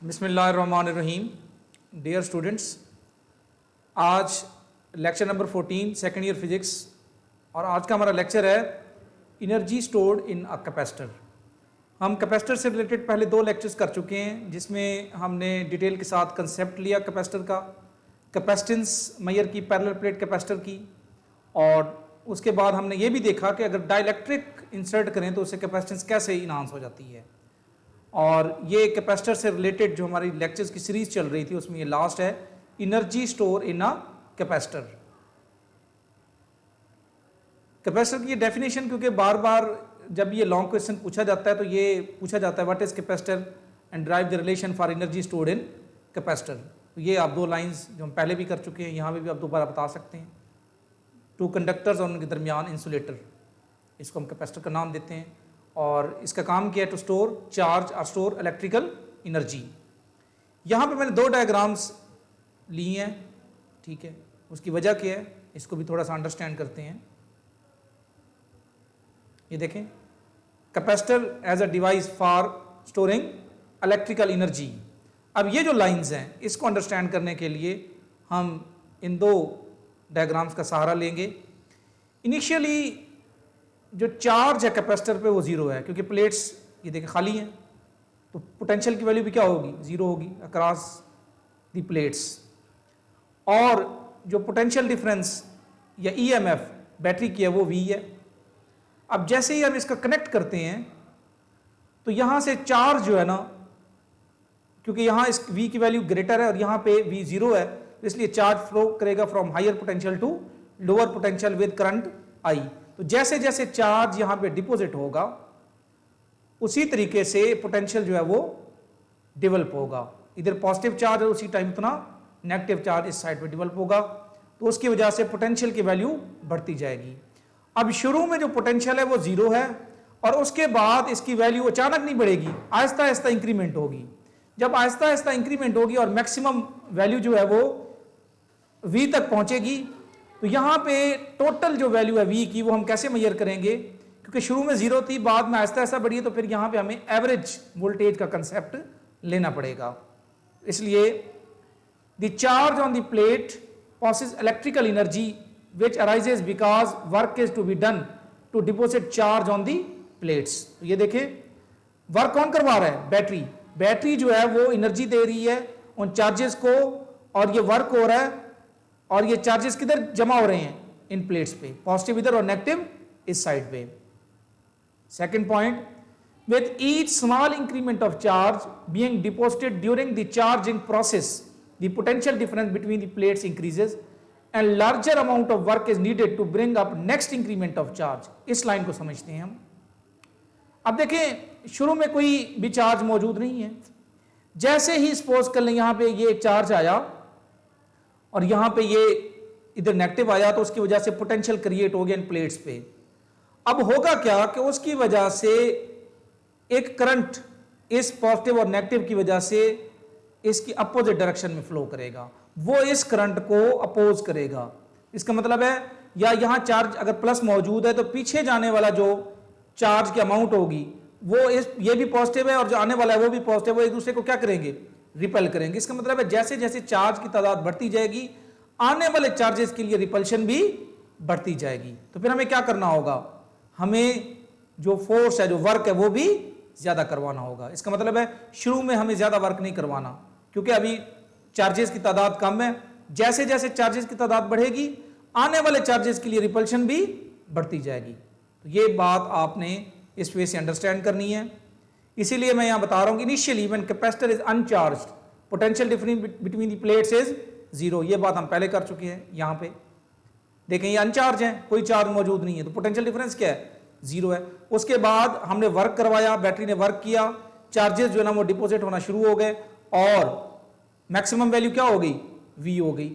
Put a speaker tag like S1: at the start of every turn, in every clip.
S1: बिस्मिल्लाहिर्रहमानिर्रहीम। Dear students, आज lecture number 14 second year physics और आज का हमारा लेक्चर है energy stored in a capacitor. हम कैपेसिटर से रिलेटेड पहले 2 लेक्चर्स कर चुके हैं जिसमें हमने डिटेल के साथ कंसेप्ट लिया कैपेसिटर का, कैपेसिटेंस मेजर की पैरेलल प्लेट कैपेसिटर की, और उसके बाद हमने ये भी देखा कि अगर डाइलेक्ट्रिक इंसर्ट करें तो उससे कैपेसिटेंस कैसे इनहांस हो जाती है। और ये कैपेसिटर से रिलेटेड जो हमारी लेक्चर्स की सीरीज चल रही थी उसमें ये लास्ट है, energy store in a capacitor. Capacitor की डेफिनेशन, क्योंकि बार बार जब ये लॉन्ग क्वेश्चन पूछा जाता है तो ये पूछा जाता है what is capacitor and drive the relation for energy stored in capacitor. तो ये आप 2 लाइंस जो हम पहले भी कर चुके हैं, यहाँ पे भी आप दोबारा बता सकते हैं। 2 कंडक्टर्स और उनके दरमियान इंसुलेटर, इसको हम कैपेसिटर का नाम देते हैं, और इसका काम क्या है, टू स्टोर चार्ज और स्टोर इलेक्ट्रिकल एनर्जी। यहाँ पे मैंने 2 डायग्राम्स लिए हैं, ठीक है। उसकी वजह क्या है इसको भी थोड़ा सा अंडरस्टैंड करते हैं। ये देखें, capacitor as a device for storing electrical energy. अब ये जो लाइंस हैं इसको अंडरस्टैंड करने के लिए हम इन 2 डायग्राम्स का सहारा लेंगे। इनिशियली जो चार्ज है कैपेसिटर पे वो 0 है, क्योंकि प्लेट्स ये देखें खाली हैं, तो पोटेंशियल की वैल्यू भी क्या होगी, 0 होगी अक्रॉस द प्लेट्स। और जो पोटेंशियल डिफरेंस या ईएमएफ बैटरी की है वो V है। अब जैसे ही हम इसका कनेक्ट करते हैं तो यहां से चार्ज जो है ना, क्योंकि यहां इस V की वैल्यू ग्रेटर है और यहां पे V 0 है, तो इसलिए चार्ज फ्लो करेगा from higher potential to lower potential with current I। तो जैसे जैसे चार्ज यहां पे डिपॉजिट होगा उसी तरीके से पोटेंशियल जो है वो डेवलप होगा। इधर पॉजिटिव चार्ज है उसी टाइम उतना नेगेटिव चार्ज इस साइड पे डेवलप होगा, तो उसकी वजह से पोटेंशियल की वैल्यू बढ़ती जाएगी। अब शुरू में जो पोटेंशियल है वो 0 है और उसके बाद इसकी वैल्यू अचानक नहीं बढ़ेगी, आहिस्ता आहिस्ता इंक्रीमेंट होगी। जब आहिस्ता आहिस्ता इंक्रीमेंट होगी और मैक्सिमम वैल्यू जो है वो V तक पहुंचेगी, तो यहां पे टोटल जो वैल्यू है V की वो हम कैसे मेजर करेंगे, क्योंकि शुरू में 0 थी, बाद में आहिस्ता आहिस्ता बढ़ी है, तो फिर यहां पे हमें एवरेज वोल्टेज का कंसेप्ट लेना पड़ेगा। इसलिए the charge on the plate possesses electrical energy which arises because work is to be done to deposit charge on the plates। तो ये देखें, वर्क कौन करवा रहा है, बैटरी जो है वो एनर्जी दे रही है उन चार्जेस को, और ये वर्क हो रहा है और ये चार्जेस किधर जमा हो रहे हैं, इन प्लेट्स पे, पॉजिटिव इधर और नेगेटिव इस साइड पे। Second point, with each small increment of charge being deposited during the charging process the potential difference between the plates increases and larger amount of work is needed to bring up next increment of charge. इस line को समझते हैं हम। अब देखें, शुरू में कोई भी चार्ज मौजूद नहीं है, जैसे ही सपोज कर लें यहां पे ये चार्ज आया और यहां पे ये इधर नेगेटिव आया, तो उसकी वजह से पोटेंशियल क्रिएट हो गया इन प्लेट्स पे। अब होगा क्या कि उसकी वजह से एक करंट इस पॉजिटिव और नेगेटिव की वजह से इसकी अपोजिट डायरेक्शन में फ्लो करेगा, वो इस करंट को अपोज करेगा। इसका मतलब है, या यहां चार्ज अगर प्लस मौजूद है तो पीछे जाने वाला जो चार्ज की अमाउंट होगी वो ये भी पॉजिटिव है और जो आने वाला है वो भी पॉजिटिव, वो एक दूसरे को क्या करेंगे, रिपेल करेंगे। इसका मतलब है जैसे जैसे चार्ज की तादाद बढ़ती जाएगी आने वाले चार्जेस के लिए रिपल्शन भी बढ़ती जाएगी। तो फिर हमें क्या करना होगा, हमें जो फोर्स है, जो वर्क है, वो भी ज्यादा करवाना होगा। इसका मतलब है शुरू में हमें ज्यादा वर्क नहीं करवाना, क्योंकि अभी चार्जेस की तादाद कम है। जैसे जैसे चार्जेस की तादाद बढ़ेगी आने वाले चार्जेस के लिए रिपल्शन भी बढ़ती जाएगी। तो ये बात आपने इस वे से अंडरस्टैंड करनी है। इसीलिए मैं यहां बता रहा हूं, initially when capacitor is uncharged potential difference between the plates is 0। ये बात हम पहले कर चुके हैं। यहां पे देखें ये अनचार्ज है, कोई चार्ज मौजूद नहीं है, तो पोटेंशियल डिफरेंस क्या है, 0 है। उसके बाद हमने वर्क करवाया, बैटरी ने वर्क किया, चार्जेस जो है ना वो डिपोजिट होना शुरू हो गए और मैक्सिमम वैल्यू क्या हो गई, V हो गई।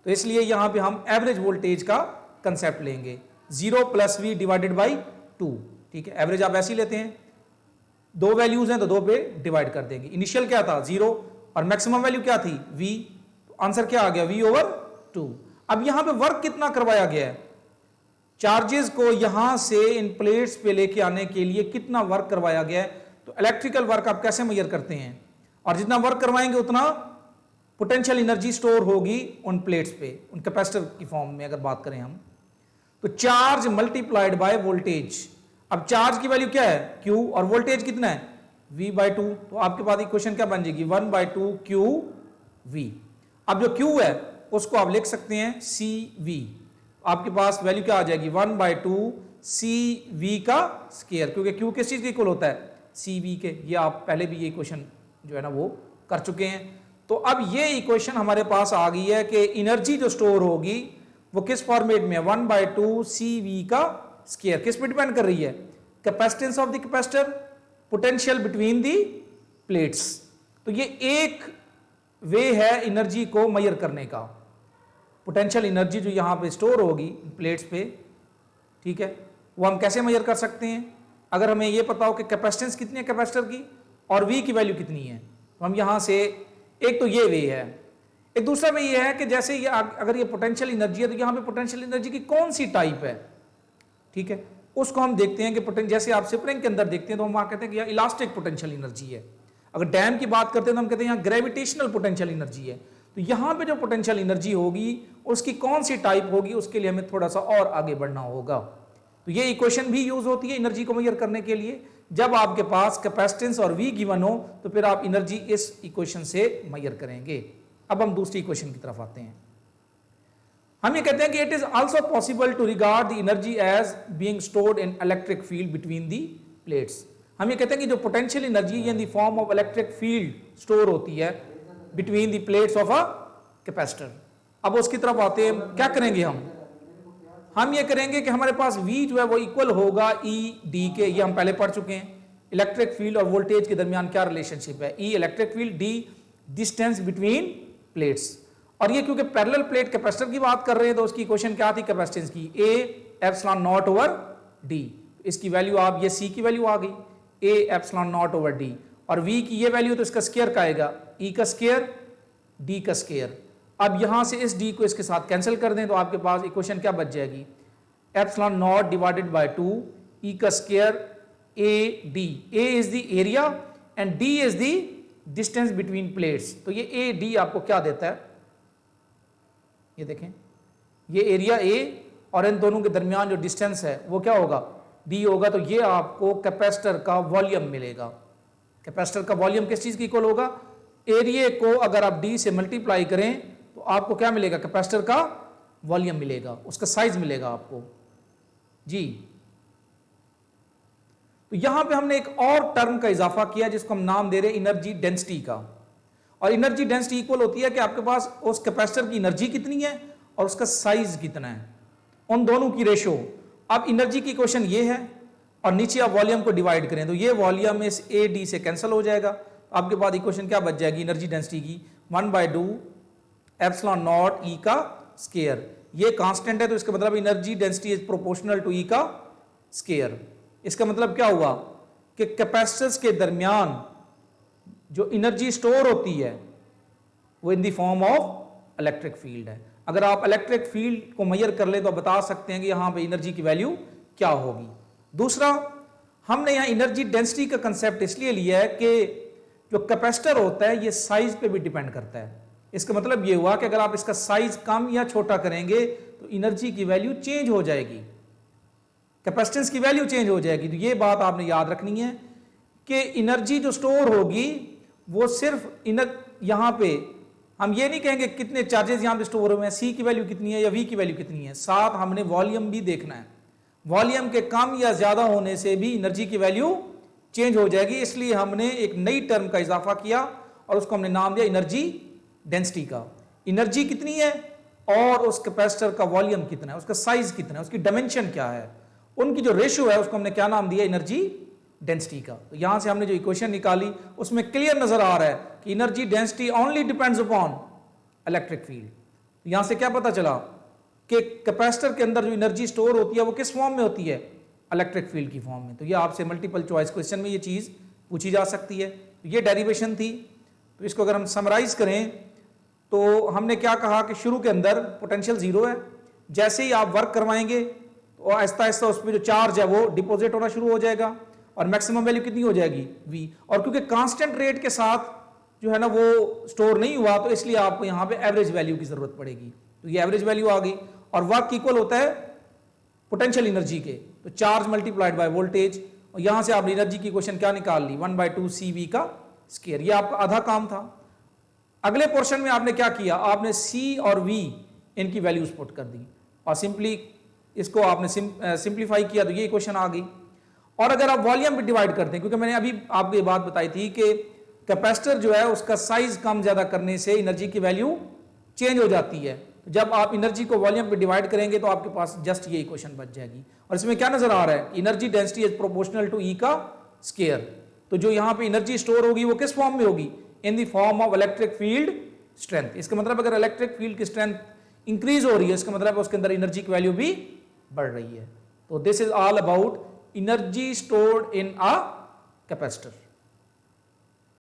S1: तो इसलिए यहां पे हम एवरेज वोल्टेज का कंसेप्ट लेंगे, 0 + V डिवाइडेड बाई 2। ठीक है, एवरेज आप ऐसे ही लेते हैं, 2 वैल्यूज हैं तो 2 पे डिवाइड कर देंगे। इनिशियल क्या था, 0, और मैक्सिमम वैल्यू क्या थी, V। तो आंसर क्या आ गया, V/2। अब यहां पे वर्क कितना करवाया गया है, चार्जेस को यहां से इन प्लेट्स पे लेके आने के लिए कितना वर्क करवाया गया है, तो इलेक्ट्रिकल वर्क आप कैसे मेजर करते हैं, और जितना वर्क करवाएंगे उतना पोटेंशियल एनर्जी स्टोर होगी उन प्लेट्स पे, उन कैपेसिटर की फॉर्म में अगर बात करें हम। तो चार्ज मल्टीप्लाइड बाय वोल्टेज, अब चार्ज की वैल्यू क्या है Q और वोल्टेज कितना है V/2, तो आपके पास इक्वेशन क्या बन जाएगी 1/2 QV। अब जो Q है उसको आप लिख सकते हैं CV, आपके पास वैल्यू क्या आ जाएगी 1/2 CV का स्क्वायर, क्योंकि Q किस चीज के इक्वल होता है CV के। ये आप पहले भी ये इक्वेशन जो है ना वो कर चुके हैं। तो अब ये इक्वेशन हमारे पास आ गई है कि एनर्जी जो स्टोर होगी वो किस फॉर्मेट में है 1/2 CV का स्क्वायर। किस पे डिपेंड कर रही है, capacitance of the capacitor, potential between the plates. तो ये एक वे है एनर्जी को मेजर करने का, पोटेंशियल एनर्जी जो यहां पे स्टोर होगी प्लेट्स पे, ठीक है, वो हम कैसे मेजर कर सकते हैं। अगर हमें ये पता हो कि कैपेसिटेंस कितनी है कैपेसिटर की और V की वैल्यू कितनी है, तो हम यहां से, एक तो ये वे है, एक दूसरा वे ये है कि जैसे ये अगर ये पोटेंशियल एनर्जी है तो यहां पे पोटेंशियल एनर्जी की कौन सी टाइप है, ठीक है, उसको हम देखते हैं कि जैसे आप स्प्रिंग के अंदर देखते हैं तो हम वहां कहते हैं कि यह इलास्टिक पोटेंशियल एनर्जी है। अगर डैम की बात करते हैं तो हम कहते हैं यहाँ ग्रेविटेशनल पोटेंशियल एनर्जी है। तो यहां पे जो पोटेंशियल एनर्जी होगी उसकी कौन सी टाइप होगी, उसके लिए हमें थोड़ा सा और आगे बढ़ना होगा। तो ये इक्वेशन भी यूज होती है एनर्जी को मेजर करने के लिए। जब आपके पास कैपेसिटेंस और V गिवन हो तो फिर आप एनर्जी इस इक्वेशन से मेजर करेंगे। अब हम दूसरी इक्वेशन की तरफ आते हैं। हम ये कहते हैं कि it is also possible to regard the energy as being stored in electric field between the plates. हम ये कहते हैं कि जो potential energy in the form of electric field store होती है between the plates of a capacitor. अब उसकी तरफ आते हैं, क्या करेंगे हम ये करेंगे कि हमारे पास V जो है वो इक्वल होगा E/D के। ये हम पहले पढ़ चुके हैं, इलेक्ट्रिक फील्ड और वोल्टेज के दरमियान क्या रिलेशनशिप है, E electric field, D distance between plates. और ये क्योंकि पैरेलल प्लेट कैपेसिटर की बात कर रहे हैं तो उसकी इक्वेशन क्या थी कैपेसिटेंस की, A/0/D। इसकी वैल्यू आप, ये C की वैल्यू आ गई A/0/D, और V की ये वैल्यू तो इसका स्क्वायर का आएगा, E का स्क्वायर D का स्क्वायर। अब यहां से इस D को इसके साथ कैंसिल कर दें तो आपके पास इक्वेशन क्या बच जाएगी, ε0 डिवाइडेड बाय 2 E का square AD। A is the area and D is the distance between plates. तो ये AD आपको क्या देता है, ये देखें, ये एरिया A और इन दोनों के दरमियान जो डिस्टेंस है वो क्या होगा D होगा। तो ये आपको कैपेसिटर का वॉल्यूम मिलेगा। कैपेसिटर का वॉल्यूम किस चीज की इक्वल होगा, एरिया को अगर आप D से मल्टीप्लाई करें तो आपको क्या मिलेगा, कैपेसिटर का वॉल्यूम मिलेगा, उसका साइज मिलेगा आपको जी। तो यहां पे हमने एक और टर्म का इजाफा किया जिसको हम नाम दे रहे हैं एनर्जी डेंसिटी का। और एनर्जी डेंसिटी इक्वल होती है कि आपके पास उस कैपेसिटर की एनर्जी कितनी है और उसका साइज कितना है, उन दोनों की रेशो। अब एनर्जी की इक्वेशन ये है और नीचे आप वॉल्यूम को डिवाइड करें तो ये वॉल्यूम इस AD से कैंसिल हो जाएगा। आपके पास इक्वेशन क्या बच जाएगी एनर्जी डेंसिटी की 1/2 ε0 E का स्क्वायर। ये कांस्टेंट है तो इसका मतलब energy density is proportional to E का स्क्वायर। इसका मतलब क्या हुआ कि कैपेसिटर्स के दरमियान जो एनर्जी स्टोर होती है वो इन the form of electric field है। अगर आप इलेक्ट्रिक फील्ड को मेजर कर ले तो आप बता सकते हैं कि यहां पे एनर्जी की वैल्यू क्या होगी। दूसरा, हमने यहां एनर्जी डेंसिटी का कंसेप्ट इसलिए लिया है कि जो कैपेसिटर होता है ये साइज पे भी डिपेंड करता है। इसका मतलब ये हुआ कि अगर आप इसका साइज कम या छोटा करेंगे तो एनर्जी की वैल्यू चेंज हो जाएगी, कैपेसिटेंस की वैल्यू चेंज हो जाएगी। तो ये बात आपने याद रखनी है कि एनर्जी जो स्टोर होगी वो सिर्फ यहां पे हम ये नहीं कहेंगे कितने चार्जेस यहां पे स्टोर हुए हैं, C की वैल्यू कितनी है या V की वैल्यू कितनी है, साथ हमने वॉल्यूम भी देखना है। वॉल्यूम के कम या ज्यादा होने से भी एनर्जी की वैल्यू चेंज हो जाएगी। इसलिए हमने एक नई टर्म का इजाफा किया और उसको हमने नाम दिया एनर्जी डेंसिटी का। एनर्जी कितनी है और उस कैपेसिटर का वॉल्यूम कितना है, उसका साइज कितना है, उसकी डायमेंशन क्या है, उनकी जो रेशियो है उसको हमने क्या नाम दिया एनर्जी डेंसिटी का। तो यहां से हमने जो इक्वेशन निकाली उसमें क्लियर नजर आ रहा है कि energy density only depends upon electric field. तो यहां से क्या पता चला कि कैपेसिटर के अंदर जो एनर्जी स्टोर होती है वो किस फॉर्म में होती है, इलेक्ट्रिक फील्ड की फॉर्म में। तो ये आपसे मल्टीपल चॉइस क्वेश्चन में ये चीज पूछी जा सकती है। तो ये डेरिवेशन थी। तो इसको अगर हम समराइज करें तो हमने क्या कहा कि शुरू के अंदर पोटेंशियल 0 है, जैसे ही आप वर्क करवाएंगे तो आहिस्ता आहिस्ता उस पर जो चार्ज है वो डिपॉजिट होना शुरू हो जाएगा। और मैक्सिमम वैल्यू कितनी हो जाएगी V। और क्योंकि कांस्टेंट रेट के साथ जो है ना वो स्टोर नहीं हुआ, तो इसलिए आपको यहां पे एवरेज वैल्यू की जरूरत पड़ेगी। तो ये एवरेज वैल्यू आ गई, और वर्क इक्वल होता है पोटेंशियल एनर्जी के, तो चार्ज मल्टीप्लाइड बाय वोल्टेज, और यहां से आपने एनर्जी की क्वेश्चन क्या निकाल ली, 1/2 CV का स्क्वायर। ये आपका आधा काम था। अगले पोर्शन में आपने क्या किया, आपने C और V इनकी वैल्यूज पुट कर दी, और सिंपली इसको आपने सिंप्लीफाई किया, तो ये क्वेश्चन आ गई। और अगर आप वॉल्यूम भी डिवाइड करते हैं, क्योंकि मैंने अभी आपको ये बात बताई थी कि कैपेसिटर जो है उसका साइज कम ज्यादा करने से एनर्जी की वैल्यू चेंज हो जाती है। जब आप एनर्जी को वॉल्यूम पे डिवाइड करेंगे तो आपके पास जस्ट ये इक्वेशन बच जाएगी। और इसमें क्या नजर आ रहा है, energy density is proportional to E का स्क्वायर। तो जो यहां पे एनर्जी स्टोर होगी वो किस फॉर्म में होगी, इन the form of electric field strength. इसका मतलब अगर इलेक्ट्रिक फील्ड की स्ट्रेंथ इंक्रीज हो रही है, इसका मतलब उसके अंदर एनर्जी की वैल्यू भी बढ़ रही है। तो this is all about energy stored in a capacitor.